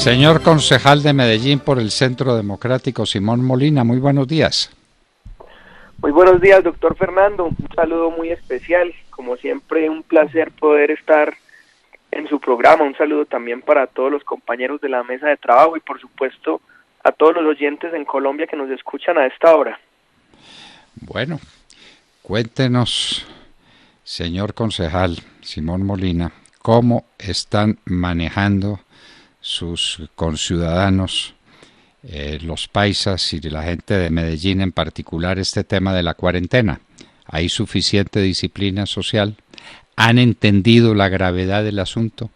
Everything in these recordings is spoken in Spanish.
Señor concejal de Medellín por el Centro Democrático, Simón Molina, muy buenos días. Muy buenos días, doctor Fernando. Un saludo muy especial. Como siempre, un placer poder estar en su programa. Un saludo también para todos los compañeros de la mesa de trabajo y, por supuesto, a todos los oyentes en Colombia que nos escuchan a esta hora. Bueno, cuéntenos, señor concejal Simón Molina, cómo están manejando sus conciudadanos, los paisas y la gente de Medellín en particular, este tema de la cuarentena. ¿Hay suficiente disciplina social? ¿Han entendido la gravedad del asunto?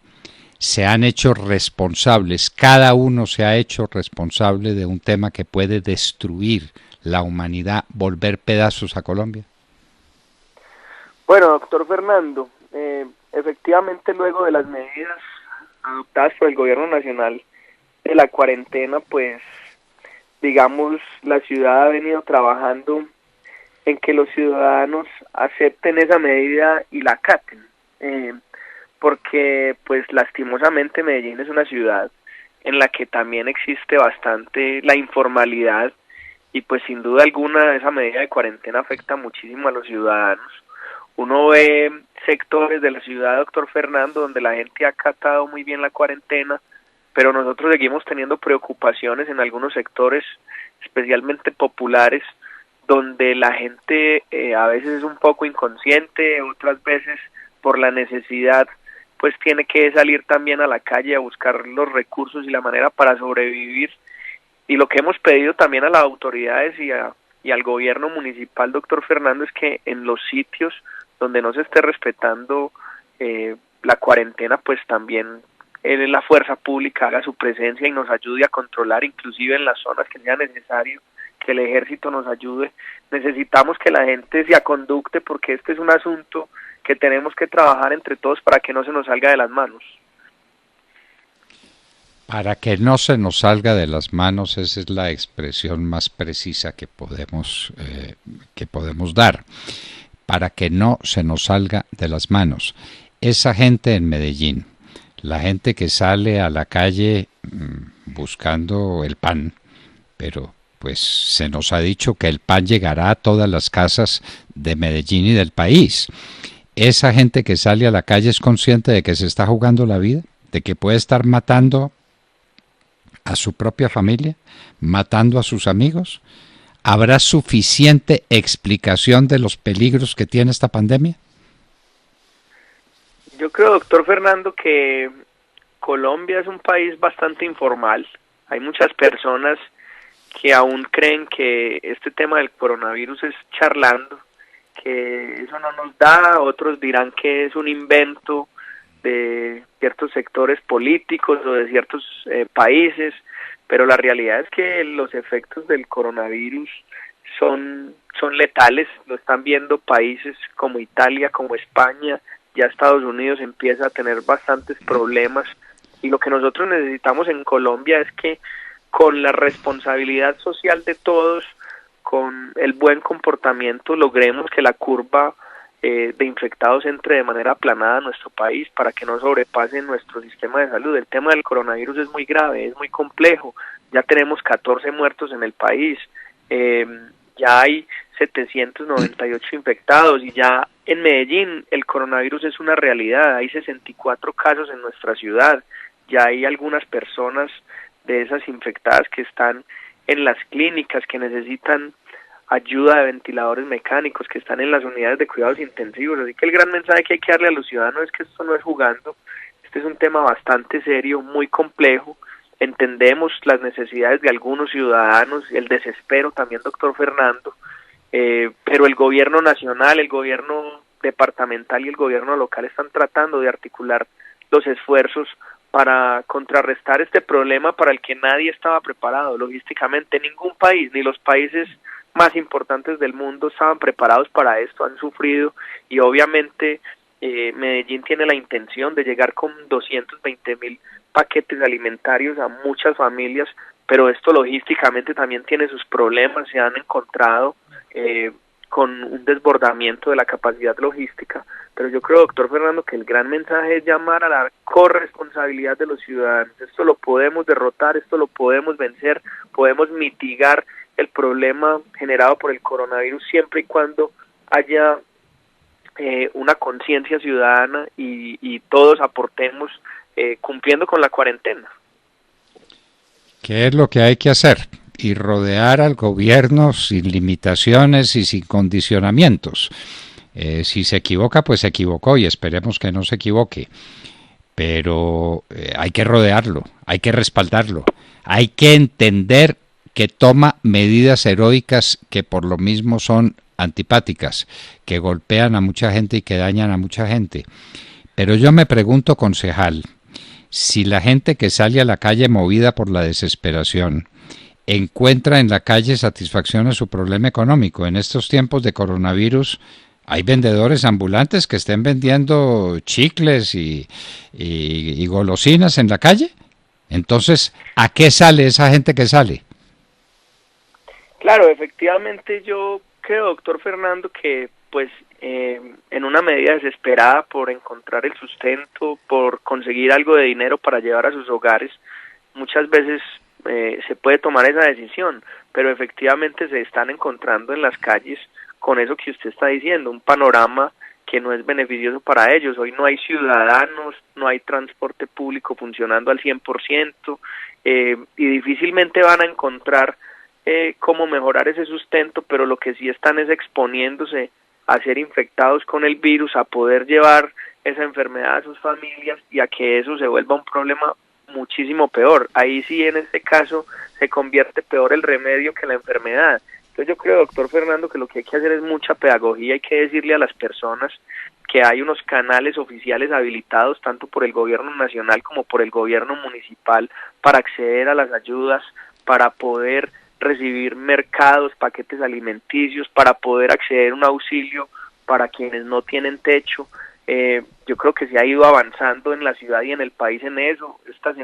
¿Se han hecho responsables? Cada uno se ha hecho responsable de un tema que puede destruir la humanidad, volver pedazos a Colombia. Bueno, doctor Fernando, efectivamente luego de las medidas adoptadas por el gobierno nacional de la cuarentena, pues digamos la ciudad ha venido trabajando en que los ciudadanos acepten esa medida y la acaten, porque pues lastimosamente Medellín es una ciudad en la que también existe bastante la informalidad y pues sin duda alguna esa medida de cuarentena afecta muchísimo a los ciudadanos. Uno ve sectores de la ciudad, doctor Fernando, donde la gente ha acatado muy bien la cuarentena, pero nosotros seguimos teniendo preocupaciones en algunos sectores, especialmente populares, donde la gente a veces es un poco inconsciente, otras veces por la necesidad, pues tiene que salir también a la calle a buscar los recursos y la manera para sobrevivir. Y lo que hemos pedido también a las autoridades y al gobierno municipal, doctor Fernando, es que en los sitios donde no se esté respetando la cuarentena, pues también la fuerza pública haga su presencia y nos ayude a controlar, inclusive en las zonas que sea necesario, que el ejército nos ayude. Necesitamos que la gente se aconducte porque este es un asunto que tenemos que trabajar entre todos para que no se nos salga de las manos. Para que no se nos salga de las manos, esa es la expresión más precisa que podemos dar. Para que no se nos salga de las manos. Esa gente en Medellín, la gente que sale a la calle buscando el pan, pero pues se nos ha dicho que el pan llegará a todas las casas de Medellín y del país. Esa gente que sale a la calle es consciente de que se está jugando la vida, de que puede estar matando a su propia familia, matando a sus amigos. ¿Habrá suficiente explicación de los peligros que tiene esta pandemia? Yo creo, doctor Fernando, que Colombia es un país bastante informal. Hay muchas personas que aún creen que este tema del coronavirus es charlando, que eso no nos da, otros dirán que es un invento de ciertos sectores políticos o de ciertos países, pero la realidad es que los efectos del coronavirus son letales. Lo están viendo países como Italia, como España, ya Estados Unidos empieza a tener bastantes problemas, y lo que nosotros necesitamos en Colombia es que con la responsabilidad social de todos, con el buen comportamiento, logremos que la curva de infectados entre de manera aplanada a nuestro país para que no sobrepase nuestro sistema de salud. El tema del coronavirus es muy grave, es muy complejo. Ya tenemos 14 muertos en el país, ya hay 798 infectados y ya en Medellín el coronavirus es una realidad. Hay 64 casos en nuestra ciudad, ya hay algunas personas de esas infectadas que están en las clínicas, que necesitan ayuda de ventiladores mecánicos, que están en las unidades de cuidados intensivos. Así que el gran mensaje que hay que darle a los ciudadanos es que esto no es jugando, este es un tema bastante serio, muy complejo. Entendemos las necesidades de algunos ciudadanos, el desespero también, doctor Fernando, pero el gobierno nacional, el gobierno departamental y el gobierno local están tratando de articular los esfuerzos para contrarrestar este problema para el que nadie estaba preparado logísticamente. Ningún país, ni los países más importantes del mundo estaban preparados para esto, han sufrido, y obviamente Medellín tiene la intención de llegar con 220.000 paquetes alimentarios a muchas familias, pero esto logísticamente también tiene sus problemas. Se han encontrado con un desbordamiento de la capacidad logística, pero yo creo, doctor Fernando, que el gran mensaje es llamar a la corresponsabilidad de los ciudadanos. Esto lo podemos derrotar, esto lo podemos vencer, podemos mitigar el problema generado por el coronavirus siempre y cuando haya una conciencia ciudadana y todos aportemos cumpliendo con la cuarentena. ¿Qué es lo que hay que hacer? Y rodear al gobierno sin limitaciones y sin condicionamientos. Si se equivoca, pues se equivocó y esperemos que no se equivoque. Pero hay que rodearlo, hay que respaldarlo, hay que entender que toma medidas heroicas que por lo mismo son antipáticas, que golpean a mucha gente y que dañan a mucha gente. Pero yo me pregunto, concejal, si la gente que sale a la calle movida por la desesperación encuentra en la calle satisfacción a su problema económico. En estos tiempos de coronavirus hay vendedores ambulantes que estén vendiendo chicles y golosinas en la calle. Entonces, ¿a qué sale esa gente que sale? Claro, efectivamente yo creo, doctor Fernando, que pues en una medida desesperada por encontrar el sustento, por conseguir algo de dinero para llevar a sus hogares, muchas veces se puede tomar esa decisión, pero efectivamente se están encontrando en las calles con eso que usted está diciendo, un panorama que no es beneficioso para ellos. Hoy no hay ciudadanos, no hay transporte público funcionando al 100%, y difícilmente van a encontrar cómo mejorar ese sustento, pero lo que sí están es exponiéndose a ser infectados con el virus, a poder llevar esa enfermedad a sus familias y a que eso se vuelva un problema muchísimo peor. Ahí sí, en este caso, se convierte peor el remedio que la enfermedad. Entonces yo creo, doctor Fernando, que lo que hay que hacer es mucha pedagogía. Hay que decirle a las personas que hay unos canales oficiales habilitados tanto por el gobierno nacional como por el gobierno municipal para acceder a las ayudas, para poder recibir mercados, paquetes alimenticios, para poder acceder a un auxilio para quienes no tienen techo. Yo creo que se ha ido avanzando en la ciudad y en el país en eso.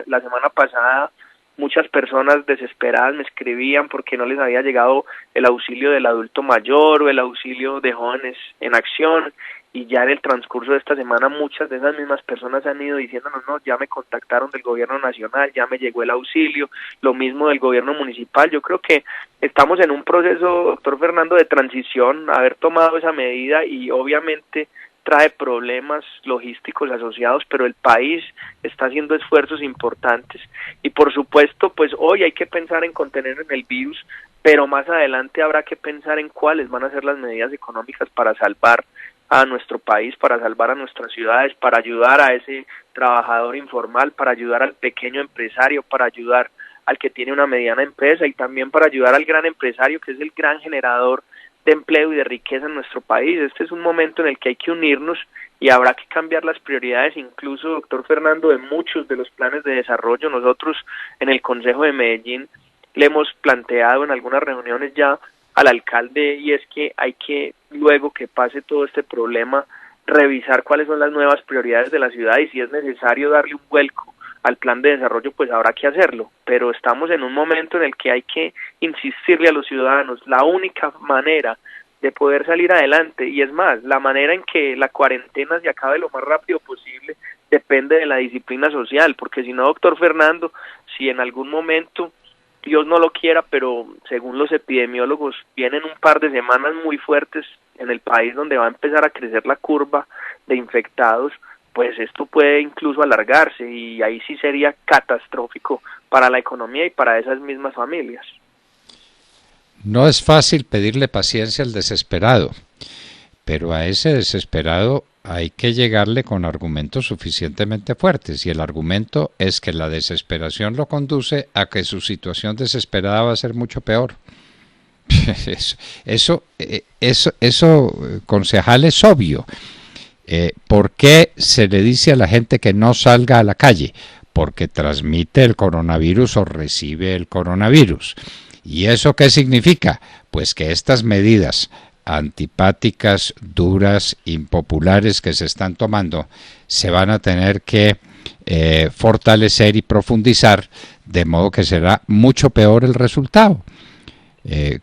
La semana pasada muchas personas desesperadas me escribían porque no les había llegado el auxilio del adulto mayor o el auxilio de jóvenes en acción, y ya en el transcurso de esta semana muchas de esas mismas personas han ido diciéndonos, no, ya me contactaron del gobierno nacional, ya me llegó el auxilio, lo mismo del gobierno municipal. Yo creo que estamos en un proceso, doctor Fernando, de transición, haber tomado esa medida y obviamente trae problemas logísticos asociados, pero el país está haciendo esfuerzos importantes y por supuesto pues hoy hay que pensar en contener el virus, pero más adelante habrá que pensar en cuáles van a ser las medidas económicas para salvar a nuestro país, para salvar a nuestras ciudades, para ayudar a ese trabajador informal, para ayudar al pequeño empresario, para ayudar al que tiene una mediana empresa y también para ayudar al gran empresario, que es el gran generador de empleo y de riqueza en nuestro país. Este es un momento en el que hay que unirnos y habrá que cambiar las prioridades, incluso, doctor Fernando, de muchos de los planes de desarrollo. Nosotros en el Consejo de Medellín le hemos planteado en algunas reuniones ya al alcalde, y es que hay que, luego que pase todo este problema, revisar cuáles son las nuevas prioridades de la ciudad y si es necesario darle un vuelco al plan de desarrollo, pues habrá que hacerlo, pero estamos en un momento en el que hay que insistirle a los ciudadanos, la única manera de poder salir adelante, y es más, la manera en que la cuarentena se acabe lo más rápido posible, depende de la disciplina social, porque si no, doctor Fernando, si en algún momento, Dios no lo quiera, pero según los epidemiólogos, vienen un par de semanas muy fuertes en el país donde va a empezar a crecer la curva de infectados, pues esto puede incluso alargarse y ahí sí sería catastrófico para la economía y para esas mismas familias. No es fácil pedirle paciencia al desesperado, pero a ese desesperado hay que llegarle con argumentos suficientemente fuertes, y el argumento es que la desesperación lo conduce a que su situación desesperada va a ser mucho peor. Eso, concejal, es obvio. ¿Por qué se le dice a la gente que no salga a la calle? Porque transmite el coronavirus o recibe el coronavirus. ¿Y eso qué significa? Pues que estas medidas antipáticas, duras, impopulares que se están tomando, se van a tener que fortalecer y profundizar, de modo que será mucho peor el resultado.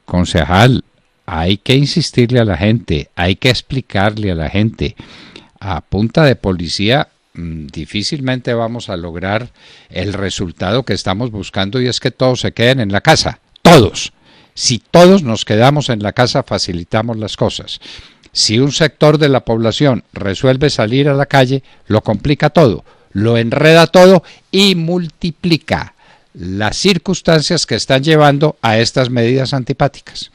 Concejal, hay que insistirle a la gente, hay que explicarle a la gente. A punta de policía difícilmente vamos a lograr el resultado que estamos buscando, y es que todos se queden en la casa, todos. Si todos nos quedamos en la casa, facilitamos las cosas. Si un sector de la población resuelve salir a la calle, lo complica todo, lo enreda todo y multiplica las circunstancias que están llevando a estas medidas antipáticas.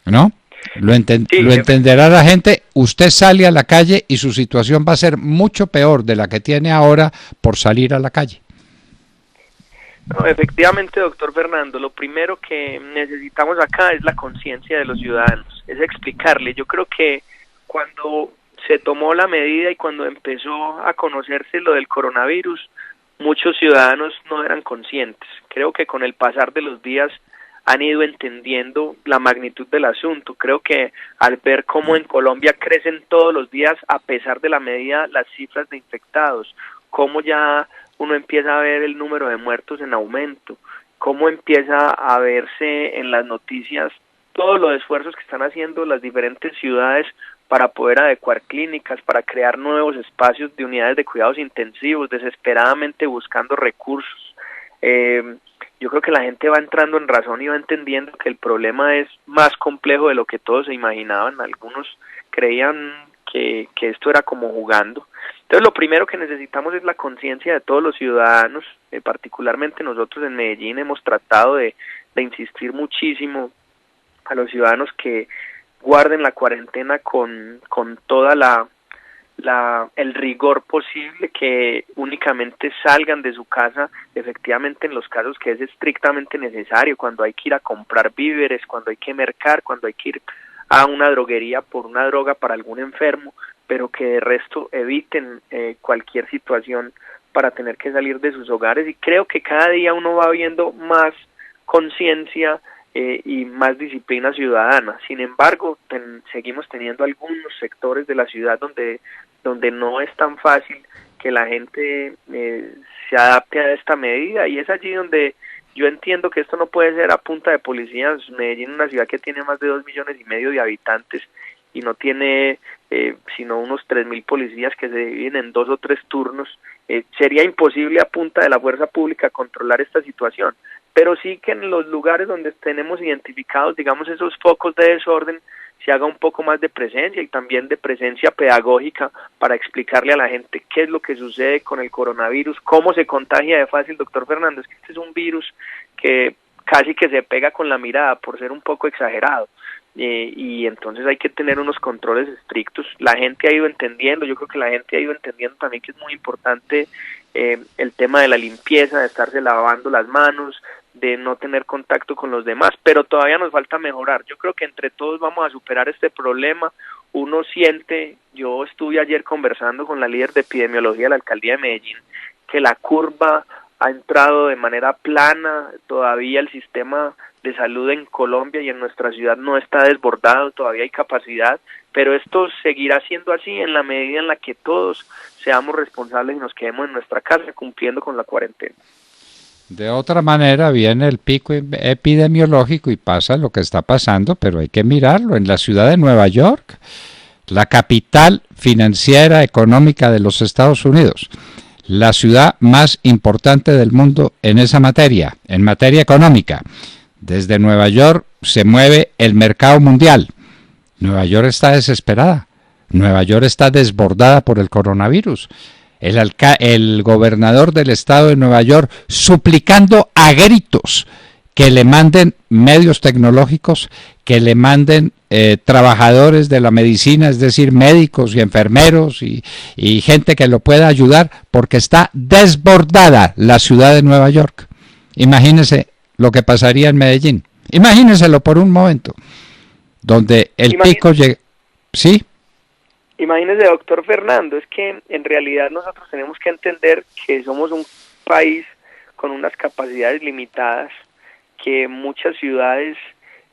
¿No? Lo entenderá la gente. Usted sale a la calle y su situación va a ser mucho peor de la que tiene ahora por salir a la calle. No, efectivamente, doctor Fernando, lo primero que necesitamos acá es la conciencia de los ciudadanos, es explicarle. Yo creo que cuando se tomó la medida y cuando empezó a conocerse lo del coronavirus, muchos ciudadanos no eran conscientes. Creo que con el pasar de los días han ido entendiendo la magnitud del asunto. Creo que al ver cómo en Colombia crecen todos los días, a pesar de la medida, las cifras de infectados, cómo ya uno empieza a ver el número de muertos en aumento, cómo empieza a verse en las noticias todos los esfuerzos que están haciendo las diferentes ciudades para poder adecuar clínicas, para crear nuevos espacios de unidades de cuidados intensivos, desesperadamente buscando recursos. Yo creo que la gente va entrando en razón y va entendiendo que el problema es más complejo de lo que todos se imaginaban. Algunos creían que esto era como jugando. Entonces lo primero que necesitamos es la conciencia de todos los ciudadanos, particularmente nosotros en Medellín hemos tratado de insistir muchísimo a los ciudadanos que guarden la cuarentena con toda el rigor posible, que únicamente salgan de su casa efectivamente en los casos que es estrictamente necesario, cuando hay que ir a comprar víveres, cuando hay que mercar, cuando hay que ir a una droguería por una droga para algún enfermo, pero que de resto eviten cualquier situación para tener que salir de sus hogares. Y creo que cada día uno va viendo más conciencia y más disciplina ciudadana. Sin embargo, seguimos teniendo algunos sectores de la ciudad donde no es tan fácil que la gente se adapte a esta medida, y es allí donde yo entiendo que esto no puede ser a punta de policías. Medellín es una ciudad que tiene más de 2,5 millones de habitantes y no tiene sino unos 3.000 policías que se dividen en 2 o 3 turnos. Sería imposible a punta de la fuerza pública controlar esta situación, pero sí que en los lugares donde tenemos identificados, digamos, esos focos de desorden, se haga un poco más de presencia, y también de presencia pedagógica para explicarle a la gente qué es lo que sucede con el coronavirus, cómo se contagia de fácil, doctor Fernández, que este es un virus que casi que se pega con la mirada, por ser un poco exagerado, y entonces hay que tener unos controles estrictos. La gente ha ido entendiendo, yo creo que la gente ha ido entendiendo también que es muy importante el tema de la limpieza, de estarse lavando las manos, de no tener contacto con los demás, pero todavía nos falta mejorar. Yo creo que entre todos vamos a superar este problema. Uno siente, yo estuve ayer conversando con la líder de epidemiología de la alcaldía de Medellín, que la curva ha entrado de manera plana. Todavía el sistema de salud en Colombia y en nuestra ciudad no está desbordado, todavía hay capacidad, pero esto seguirá siendo así en la medida en la que todos seamos responsables y nos quedemos en nuestra casa cumpliendo con la cuarentena. De otra manera viene el pico epidemiológico y pasa lo que está pasando, pero hay que mirarlo. En la ciudad de Nueva York, la capital financiera económica de los Estados Unidos, la ciudad más importante del mundo en esa materia, en materia económica. Desde Nueva York se mueve el mercado mundial. Nueva York está desesperada. Nueva York está desbordada por el coronavirus. El gobernador del estado de Nueva York suplicando a gritos que le manden medios tecnológicos, que le manden trabajadores de la medicina, es decir, médicos y enfermeros y gente que lo pueda ayudar, porque está desbordada la ciudad de Nueva York. Imagínese lo que pasaría en Medellín. Imagínenselo por un momento, donde el pico llega. ¿Sí? Imagínese, doctor Fernando, es que en realidad nosotros tenemos que entender que somos un país con unas capacidades limitadas, que muchas ciudades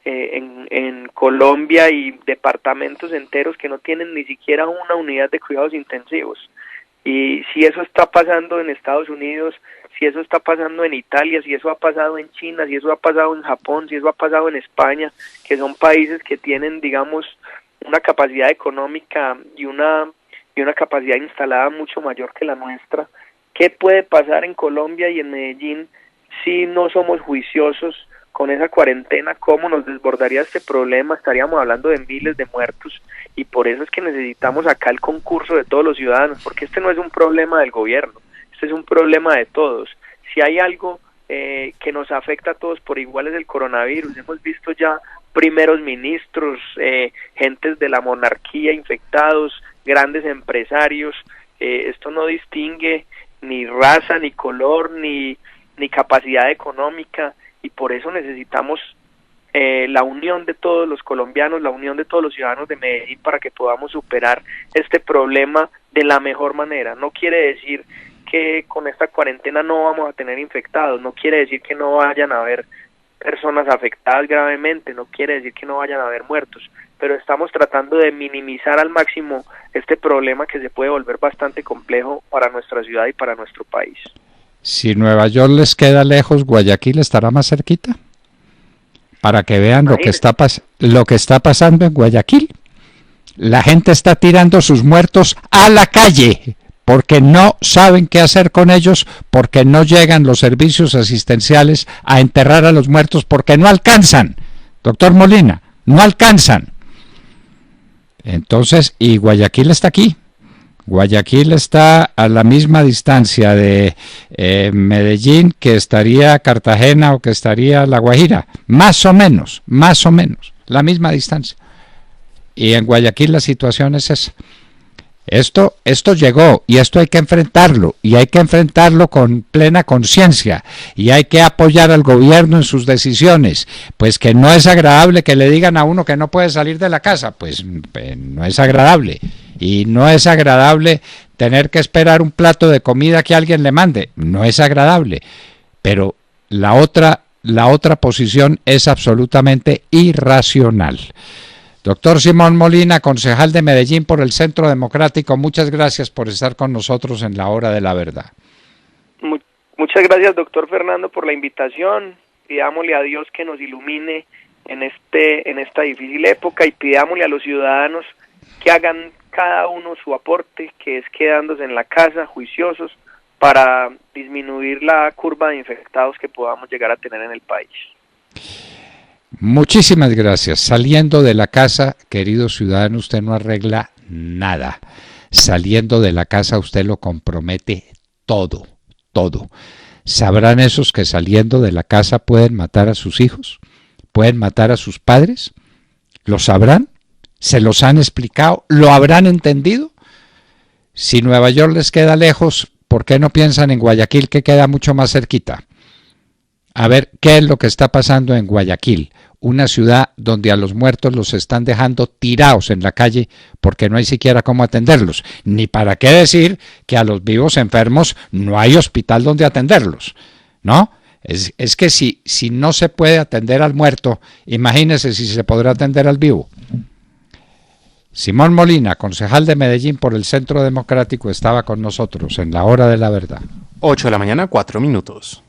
en Colombia y departamentos enteros que no tienen ni siquiera una unidad de cuidados intensivos. Y si eso está pasando en Estados Unidos, si eso está pasando en Italia, si eso ha pasado en China, si eso ha pasado en Japón, si eso ha pasado en España, que son países que tienen, digamos, una capacidad económica y una capacidad instalada mucho mayor que la nuestra, ¿qué puede pasar en Colombia y en Medellín si no somos juiciosos con esa cuarentena? ¿Cómo nos desbordaría este problema? Estaríamos hablando de miles de muertos, y por eso es que necesitamos acá el concurso de todos los ciudadanos, porque este no es un problema del gobierno, este es un problema de todos. Si hay algo que nos afecta a todos por igual es el coronavirus. Hemos visto ya primeros ministros, gentes de la monarquía infectados, grandes empresarios. Esto no distingue ni raza, ni color, ni capacidad económica, y por eso necesitamos la unión de todos los colombianos, la unión de todos los ciudadanos de Medellín para que podamos superar este problema de la mejor manera. No quiere decir que con esta cuarentena no vamos a tener infectados, no quiere decir que no vayan a haber personas afectadas gravemente, no quiere decir que no vayan a haber muertos, pero estamos tratando de minimizar al máximo este problema que se puede volver bastante complejo para nuestra ciudad y para nuestro país. Si Nueva York les queda lejos, ¿Guayaquil estará más cerquita? Para que vean lo que está pasando en Guayaquil. La gente está tirando sus muertos a la calle porque no saben qué hacer con ellos, porque no llegan los servicios asistenciales a enterrar a los muertos, porque no alcanzan. Doctor Molina, no alcanzan. Entonces, y Guayaquil está aquí. Guayaquil está a la misma distancia de Medellín que estaría Cartagena o que estaría La Guajira, más o menos, la misma distancia. Y en Guayaquil la situación es esa. Esto llegó y esto hay que enfrentarlo, y hay que enfrentarlo con plena conciencia, y hay que apoyar al gobierno en sus decisiones. Pues que no es agradable que le digan a uno que no puede salir de la casa, pues no es agradable. Y no es agradable tener que esperar un plato de comida que alguien le mande, no es agradable. Pero la otra posición es absolutamente irracional. Doctor Simón Molina, concejal de Medellín por el Centro Democrático, muchas gracias por estar con nosotros en la Hora de la Verdad. Muchas gracias, doctor Fernando, por la invitación. Pidámosle a Dios que nos ilumine en esta difícil época, y pidámosle a los ciudadanos que hagan cada uno su aporte, que es quedándose en la casa juiciosos para disminuir la curva de infectados que podamos llegar a tener en el país. Muchísimas gracias. Saliendo de la casa, querido ciudadano, usted no arregla nada. Saliendo de la casa usted lo compromete todo. ¿Sabrán esos que saliendo de la casa pueden matar a sus hijos? ¿Pueden matar a sus padres? ¿Lo sabrán? ¿Se los han explicado? ¿Lo habrán entendido? Si Nueva York les queda lejos, ¿por qué no piensan en Guayaquil, que queda mucho más cerquita? A ver, ¿qué es lo que está pasando en Guayaquil? Una ciudad donde a los muertos los están dejando tirados en la calle porque no hay siquiera cómo atenderlos. Ni para qué decir que a los vivos enfermos no hay hospital donde atenderlos, ¿no? Es que si no se puede atender al muerto, imagínese si se podrá atender al vivo. Simón Molina, concejal de Medellín por el Centro Democrático, estaba con nosotros en la Hora de la Verdad. 8 de la mañana, 4 minutos.